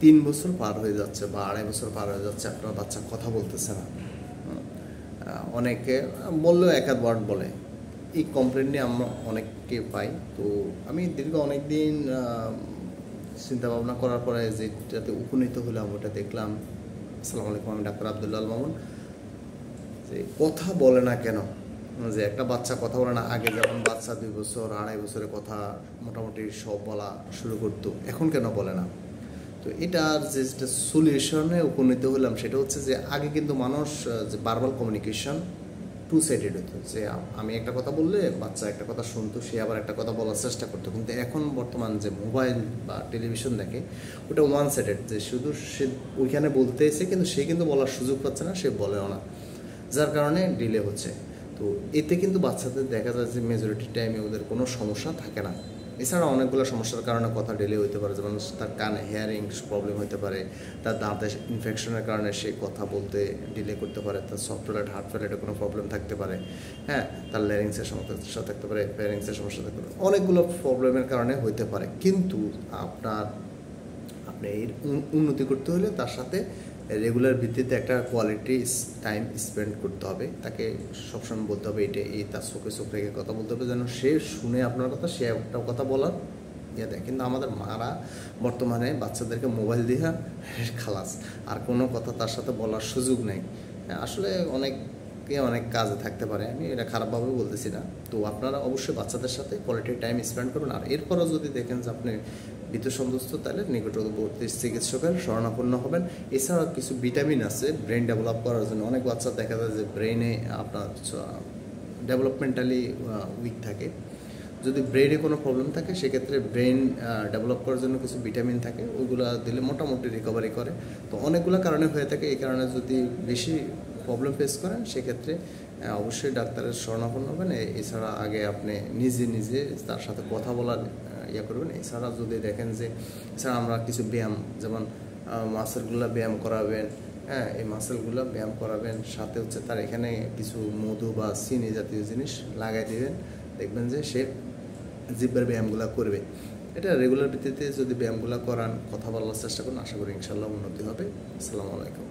3 বছর পার হয়ে যাচ্ছে বা 2.5 বছর পার হয়ে যাচ্ছে, আপনার বাচ্চা কথা বলতেছে না। অনেকে বললেও এক আধ ওয়ার্ড বলে। এই কমপ্লেন নিয়ে আমরা অনেককে পাই। তো আমি দীর্ঘ অনেক দিন চিন্তা ভাবনা করার পরে যেটাতে উপনীত হলাম ওটা দেখলাম। আসসালামু আলাইকুম, আমি ডাক্তার আব্দুল্লাহ আল মামুন। যে কথা বলে না কেন, যে একটা বাচ্চা কথা বলে না। আগে যেমন বাচ্চা 2 বছর 2.5 বছরে কথা মোটামুটি সব বলা শুরু করতো, এখন কেন বলে না? তো এটার যে সলিউশনে উপনীত হলাম সেটা হচ্ছে যে আগে কিন্তু মানুষ যে ভার্বাল কমিউনিকেশন টু সাইডেড হতো, যে আমি একটা কথা বললে বাচ্চা একটা কথা শুনতো, সে আবার একটা কথা বলার চেষ্টা করতো। কিন্তু এখন বর্তমান যে মোবাইল বা টেলিভিশন দেখে ওটা ওয়ান সাইডেড, যে শুধু সে ওইখানে বলতে এসে কিন্তু সে কিন্তু বলার সুযোগ পাচ্ছে না, সে বলেও না, যার কারণে ডিলে হচ্ছে। তো এতে কিন্তু বাচ্চাদের দেখা যায় যে মেজরিটি টাইমে ওদের কোনো সমস্যা থাকে না। এছাড়া অনেকগুলো সমস্যার কারণে কথা ডিলে হতে পারে, যেমন তার কানে হিয়ারিং প্রবলেম হতে পারে, তার দাঁতে ইনফেকশনের কারণে সে কথা বলতে ডিলে করতে পারে, তার সফট প্যালেট হার্ড প্যালেটে কোনো প্রবলেম থাকতে পারে, হ্যাঁ, তার ল্যারিংসের সমস্যা থাকতে পারে, ফ্যারিংসের সমস্যা থাকতে পারে, অনেকগুলো প্রবলেমের কারণে হতে পারে। কিন্তু আপনি এর উন্নতি করতে হলে তার সাথে রেগুলার ভিত্তিতে একটা কোয়ালিটি টাইম স্পেন্ড করতে হবে। তাকে সবসময় বলতে হবে এটা এই, তার চোখে চোখ রেখে কথা বলতে হবে যেন সে শুনে আপনার কথা, সে একটা কথা বলার ইয়ে দেয়। কিন্তু আমাদের মারা বর্তমানে বাচ্চাদেরকে মোবাইল দিয়ে খালাস, আর কোনো কথা তার সাথে বলার সুযোগ নেই। আসলে অনেক কাজে থাকতে পারে, আমি এটা খারাপভাবে বলতেছি না। তো আপনারা অবশ্যই বাচ্চাদের সাথে কোয়ালিটি টাইম স্পেন্ড করুন। আর এরপরও যদি দেখেন যে আপনি ভীতসন্ত্রস্ত, তাহলে নিকটবর্তী চিকিৎসকের শরণাপন্ন হবেন। এছাড়াও কিছু ভিটামিন আছে ব্রেন ডেভেলপ করার জন্য। অনেক বাচ্চা দেখা যায় যে ব্রেনে আপনার ডেভেলপমেন্টালি উইক থাকে। যদি ব্রেনে কোনো প্রবলেম থাকে সেক্ষেত্রে ব্রেন ডেভেলপ করার জন্য কিছু ভিটামিন থাকে, ওইগুলো দিলে মোটামুটি রিকভারি করে। তো অনেকগুলো কারণে হয়ে থাকে। এই কারণে যদি বেশি প্রবলেম ফেস করেন সেক্ষেত্রে অবশ্যই ডাক্তারের শরণাপন্ন হবেন। এছাড়া আগে আপনি নিজে তার সাথে কথা বলার ইয়ে করবেন। এছাড়া যদি দেখেন যে এছাড়া আমরা কিছু ব্যায়াম, যেমন মাসেলগুলো ব্যায়াম করাবেন, হ্যাঁ, এই মাসেলগুলো ব্যায়াম করাবেন, সাথে হচ্ছে তার এখানে কিছু মধু বা চিনি জাতীয় জিনিস লাগাই দেবেন, দেখবেন যে সে জিহ্বার ব্যায়ামগুলো করবে। এটা রেগুলার ভিত্তিতে যদি ব্যায়ামগুলো করান, কথা বলার চেষ্টা করুন, আশা করি ইনশাল্লাহ উন্নতি হবে। আসসালামু আলাইকুম।